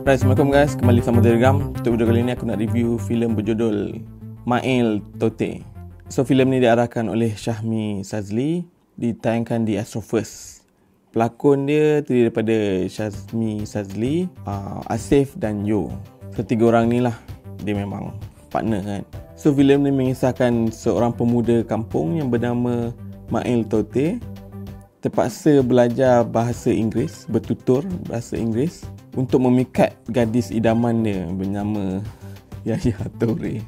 Right, Assalamualaikum guys, kembali sama Telegram. Untuk video kali ini aku nak review filem berjudul Mail Tote. So filem ni diarahkan oleh Syahmi Sazli, ditayangkan di Astro First. Pelakon dia terdiri daripada Syahmi Sazli, Asif dan Yo. So tiga orang ni lah, dia memang partner kan. So filem ni mengisahkan seorang pemuda kampung yang bernama Mail Tote terpaksa belajar bahasa Inggeris, bertutur bahasa Inggeris untuk memikat gadis idaman dia bernama Yahya Toure.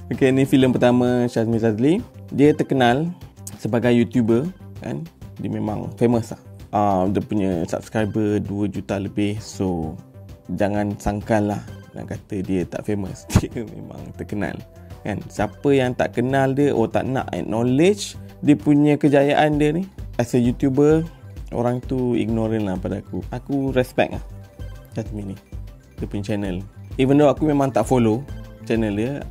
Okey, ni filem pertama Syahmi Sazli. Dia terkenal sebagai YouTuber kan. Dia memang famous lah. Dia punya subscriber 2 juta lebih. So jangan sangkal lah nak kata dia tak famous. Dia memang terkenal kan. Siapa yang tak kenal dia, tak nak acknowledge dia punya kejayaan dia ni as a YouTuber, orang tu ignorant lah pada aku. Aku respect lah Syahmi ni, dia punya channel. Even though aku memang tak follow channel dia,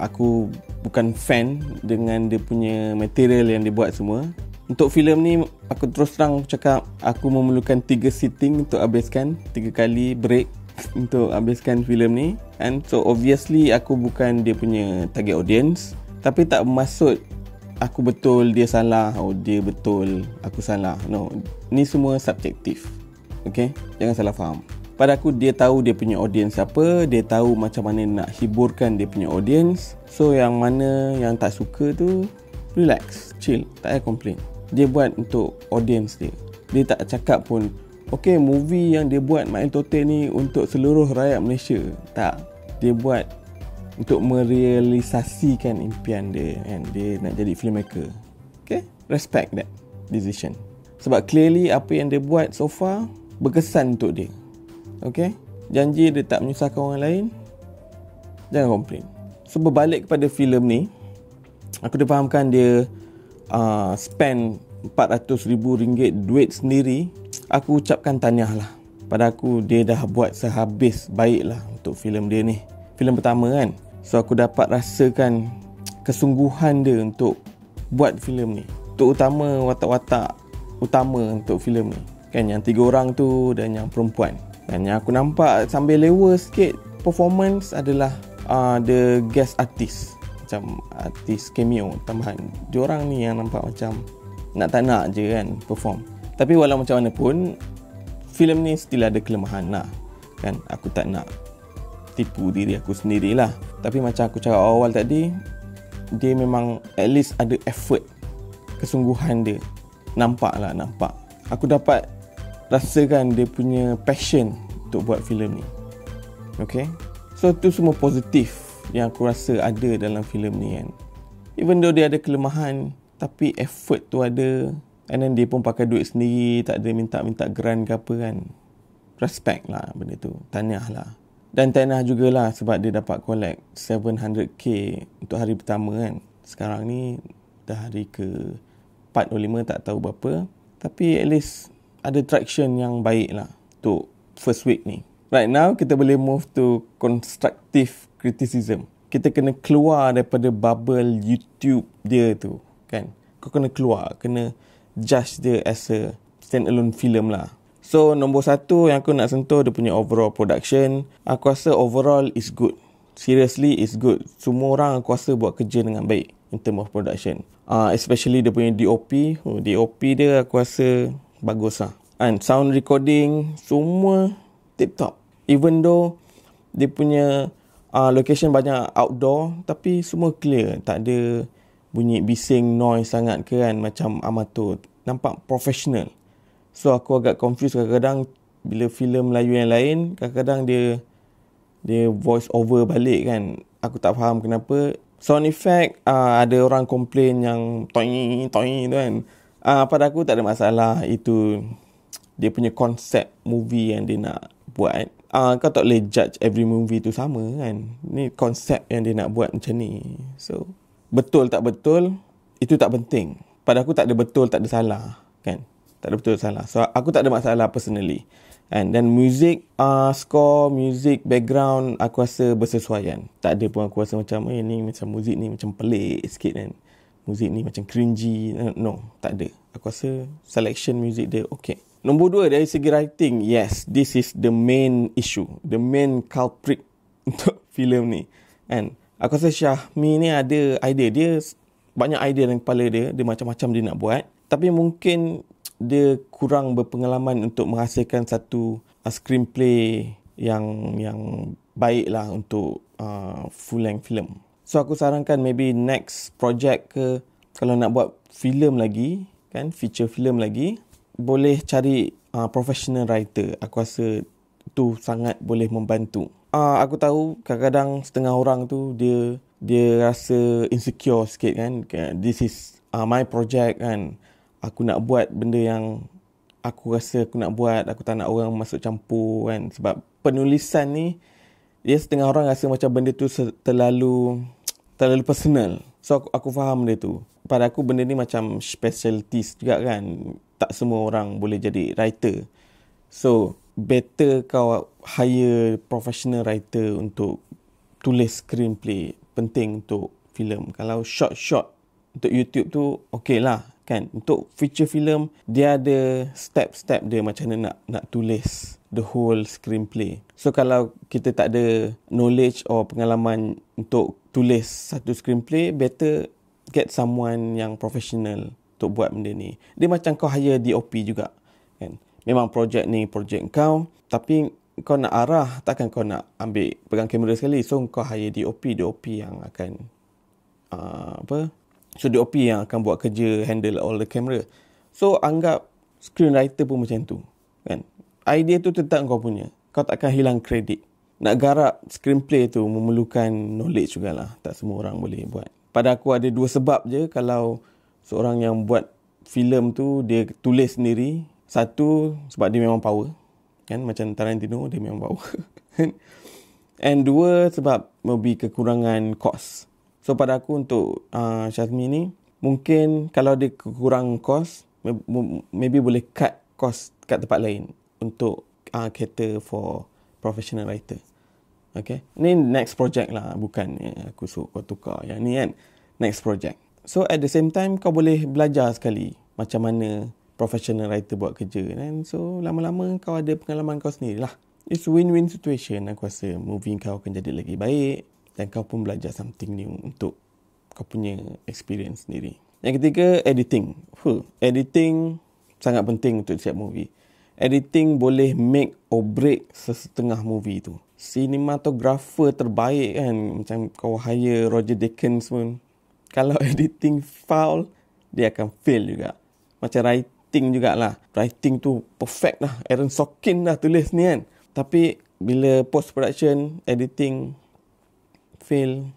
aku bukan fan dengan dia punya material yang dia buat semua. Untuk filem ni, aku terus terang cakap, aku memerlukan 3 sitting untuk habiskan, 3 kali break untuk habiskan filem ni. And so obviously aku bukan dia punya target audience, tapi tak bermaksud aku betul dia salah, dia betul aku salah. No, ni semua subjektif. Okay, jangan salah faham. Pada aku, dia tahu dia punya audience siapa, dia tahu macam mana nak hiburkan dia punya audience. So yang mana yang tak suka tu, relax, chill, tak payah complain. Dia buat untuk audience dia. Dia tak cakap pun, okay, movie yang dia buat Mail Tote ni untuk seluruh rakyat Malaysia. Tak, dia buat untuk merealisasikan impian dia kan. Dia nak jadi filmmaker. Okay, respect that decision. Sebab clearly apa yang dia buat so far berkesan untuk dia. Okay, janji dia tak menyusahkan orang lain, jangan komplain. So berbalik kepada filem ni, aku dah fahamkan dia spend RM400,000 duit sendiri. Aku ucapkan tahniah lah. Pada aku, dia dah buat sehabis baik lah untuk filem dia ni. Filem pertama kan. So aku dapat rasakan kesungguhan dia untuk buat filem ni. Terutama watak-watak utama untuk filem ni kan, yang 3 orang tu dan yang perempuan. Dan yang aku nampak sambil lewa sikit performance adalah the guest artist, macam artis cameo tambahan. Diorang ni yang nampak macam nak tak nak je kan perform. Tapi walau macam mana pun, filem ni still ada kelemahan lah kan. Aku tak nak tipu diri aku sendirilah. Tapi macam aku cakap awal tadi, dia memang at least ada effort, kesungguhan dia. Nampak. Aku dapat rasakan dia punya passion untuk buat filem ni. Okay, so tu semua positif yang aku rasa ada dalam filem ni kan. Even though dia ada kelemahan, tapi effort tu ada. And then dia pun pakai duit sendiri, tak ada minta grant ke apa kan. Respect lah benda tu, tahniah lah. Dan tahniah jugalah sebab dia dapat collect 700k untuk hari pertama kan. Sekarang ni dah hari ke 4 atau 5, tak tahu berapa. Tapi at least ada traction yang baik lah untuk first week ni. Right now, kita boleh move to constructive criticism. Kita kena keluar daripada bubble YouTube dia tu kan. Kau kena keluar, kena judge dia as a stand-alone film lah. So, nombor 1 yang aku nak sentuh, dia punya overall production. Aku rasa overall is good. Seriously, is good. Semua orang aku rasa buat kerja dengan baik in term of production. Especially dia punya DOP. DOP dia aku rasa bagus lah. And sound recording, semua tip-top. Even though dia punya location banyak outdoor, tapi semua clear. Tak ada bunyi bising, noise sangat ke kan, macam amatur. Nampak professional. So aku agak confused kadang-kadang bila filem Melayu yang lain, kadang-kadang dia voice over balik kan. Aku tak faham kenapa. Sound effect, ada orang complain yang toing tu kan. Pada aku tak ada masalah. Itu dia punya konsep movie yang dia nak buat. Kau tak boleh judge every movie tu sama kan. Ni konsep yang dia nak buat macam ni. So betul tak betul, itu tak penting. Pada aku tak ada betul, tak ada salah kan. Tak ada betul salah. So aku tak ada masalah personally. And then music, score, music, background, aku rasa bersesuaian. Tak ada pun aku rasa macam ni macam muzik ni macam pelik sikit kan. Muzik ni macam cringy. No, tak ada. Aku rasa selection music dia okay. Nombor 2, dari segi writing, yes, this is the main issue, the main culprit untuk filem ni. And aku rasa Syahmi ni ada idea, dia banyak idea dalam kepala dia macam-macam dia nak buat. Tapi mungkin dia kurang berpengalaman untuk menghasilkan satu screenplay yang baik lah untuk full length film. So aku sarankan maybe next project ke, kalau nak buat filem lagi, kan, feature film lagi, boleh cari professional writer. Aku rasa tu sangat boleh membantu. Aku tahu kadang-kadang setengah orang tu dia rasa insecure sikit kan. This is my project kan. Aku nak buat benda yang aku rasa aku nak buat. Aku tak nak orang masuk campur kan. Sebab penulisan ni, dia setengah orang rasa macam benda tu terlalu personal. So aku faham dia tu. Pada aku benda ni macam specialties juga kan. Tak semua orang boleh jadi writer. So better kau hire professional writer untuk tulis screenplay. Penting untuk filem. Kalau short untuk YouTube tu okey lah kan. Untuk feature film dia ada step-step dia macam mana nak tulis the whole screenplay. So kalau kita tak ada knowledge or pengalaman untuk tulis satu screenplay, better get someone yang professional untuk buat benda ni. Dia macam kau hire DOP juga kan. Memang projek ni projek kau, tapi kau nak arah, takkan kau nak ambil pegang kamera sekali. So kau hire DOP yang akan So DOP yang akan buat kerja handle all the camera. So anggap screenwriter pun macam tu kan. Idea tu tetap kau punya. Kau takkan hilang kredit. Nak garap screenplay tu memerlukan knowledge jugalah. Tak semua orang boleh buat. Pada aku ada 2 sebab je kalau seorang yang buat filem tu dia tulis sendiri. Satu, sebab dia memang power. Kan? Macam Tarantino, dia memang power. And 2, sebab maybe kekurangan kos. So pada aku untuk Syazmi ni, mungkin kalau dia kekurangan kos, maybe boleh cut kos kat tempat lain untuk cater for professional writer. Okay. Ni next project lah. Bukan aku suruh kau tukar yang ni kan. Next project. So at the same time, kau boleh belajar sekali macam mana professional writer buat kerja. And so lama-lama kau ada pengalaman kau sendiri lah. It's win-win situation. Aku rasa movie kau akan jadi lagi baik. Dan kau pun belajar something new untuk kau punya experience sendiri. Yang ketiga, editing. Editing sangat penting untuk setiap movie. Editing boleh make or break sesetengah movie tu. Cinematographer terbaik kan, macam kau hire Roger Deakins pun, kalau editing foul, dia akan fail juga. Macam writing jugalah. Writing tu perfect lah. Aaron Sorkin dah tulis ni kan. Tapi bila post production, editing fail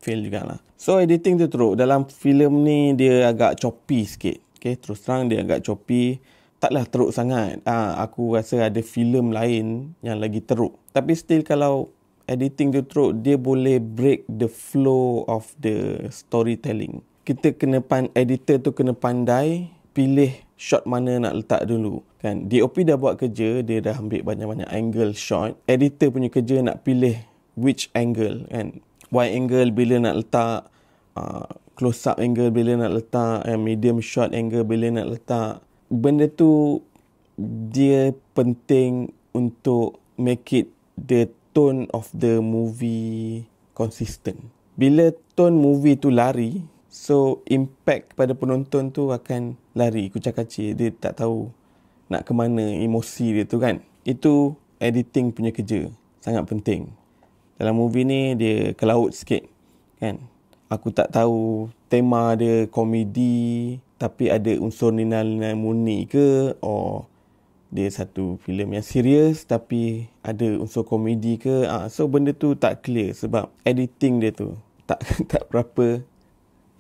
jugalah. So editing tu teruk. Dalam filem ni dia agak choppy sikit. Okay, terus terang dia agak choppy. Taklah teruk sangat. Aku rasa ada filem lain yang lagi teruk. Tapi still kalau editing tu teruk, dia boleh break the flow of the storytelling. Kita editor tu kena pandai pilih shot mana nak letak dulu. Kan? DOP dah buat kerja, dia dah ambil banyak-banyak angle shot. Editor punya kerja nak pilih which angle. Kan? Wide angle bila nak letak, close up angle bila nak letak, medium shot angle bila nak letak. Benda tu dia penting untuk make it the tone of the movie consistent. Bila tone movie tu lari, so impact kepada penonton tu akan lari kucak-kacir. Dia tak tahu nak ke mana emosi dia tu kan. Itu editing punya kerja. Sangat penting. Dalam movie ni dia ke laut sikit kan. Aku tak tahu tema dia komedi tapi ada unsur nilai-nilai murni ke, or dia satu filem yang serius tapi ada unsur komedi ke. So benda tu tak clear sebab editing dia tu tak berapa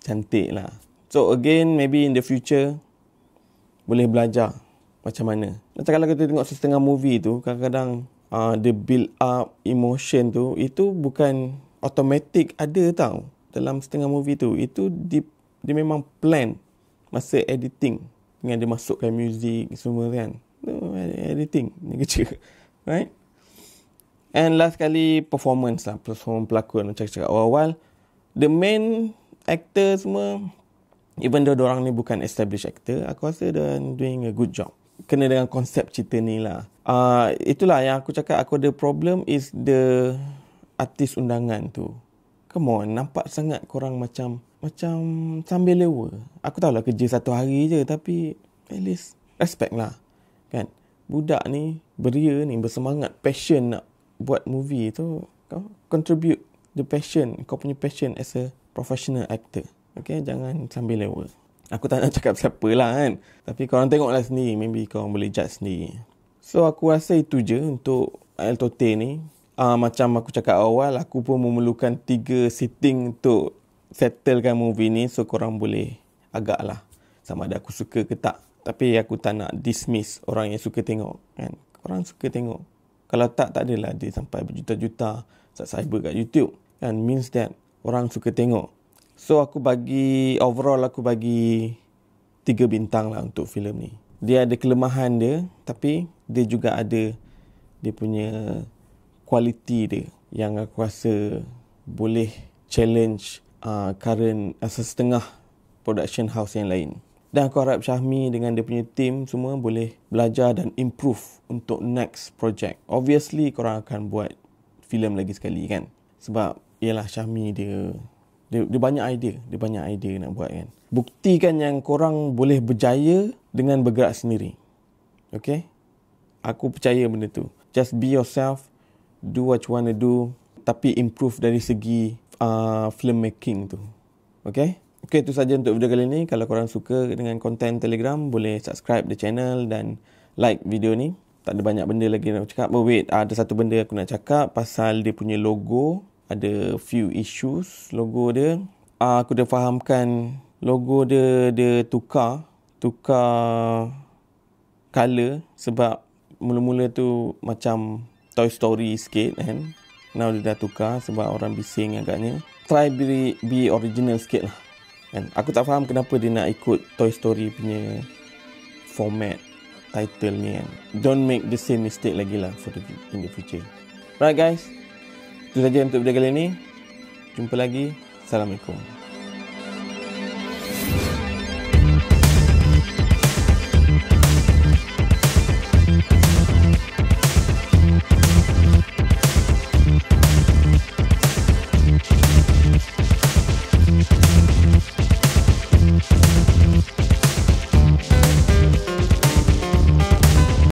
cantik lah. So again, maybe in the future boleh belajar macam mana. Macam kalau kita tengok setengah movie tu, kadang-kadang the build up emotion tu, itu bukan automatic ada tau dalam setengah movie tu. Itu dia memang plan masa editing dengan dia masukkan music semua kan. Editing ni kerja, right? And last kali performance lah, performance pelakon. Macam cakap awal-awal, the main actor semua, even though diorang ni bukan established actor, aku rasa they're doing a good job. kena dengan konsep cerita ni lah. Itulah yang aku cakap, aku ada problem is the artis undangan tu. Come on, nampak sangat korang macam sambil lewa. Aku tahulah kerja 1 hari je, tapi at least respect lah. Kan? Budak ni beria ni, bersemangat, passion nak buat movie tu. Kau contribute the passion, kau punya passion as a professional actor. Okay, jangan sambil lewa. Aku tak nak cakap siapa lah kan. Tapi korang tengoklah sendiri. Maybe korang boleh judge sendiri. So aku rasa itu je untuk El Tote ni. Macam aku cakap awal, aku pun memerlukan 3 sitting untuk settlekan movie ni. So korang boleh agak lah sama ada aku suka ke tak. Tapi aku tak nak dismiss orang yang suka tengok kan. Korang suka tengok. Kalau tak adalah dia sampai berjuta-juta subscriber kat YouTube kan. Means that orang suka tengok. So aku bagi 3 bintang lah untuk filem ni. Dia ada kelemahan dia, tapi dia juga ada dia punya kualiti dia yang aku rasa boleh challenge current setengah production house yang lain. Dan aku harap Syahmi dengan dia punya team semua boleh belajar dan improve untuk next project. Obviously korang akan buat filem lagi sekali kan. Sebab ialah Syahmi dia banyak idea nak buat kan. Buktikan yang korang boleh berjaya dengan bergerak sendiri. Okay? Aku percaya benda tu. Just be yourself, do what you want to do, tapi improve dari segi filmmaking tu. Okay? Okay, itu saja untuk video kali ni. Kalau korang suka dengan konten Telegram, boleh subscribe the channel dan like video ni. Tak ada banyak benda lagi nak cakap. But wait, ada satu benda aku nak cakap pasal dia punya logo. Ada few issues logo dia. Aku dah fahamkan logo dia tukar color sebab mula-mula tu macam Toy Story sikit kan. Now dia dah tukar sebab orang bising agaknya. Try be original sikit lah kan. Aku tak faham kenapa dia nak ikut Toy Story punya format title ni kan. Don't make the same mistake lagi lah in the future. Right guys, itu saja untuk video kali ini. Jumpa lagi. Assalamualaikum.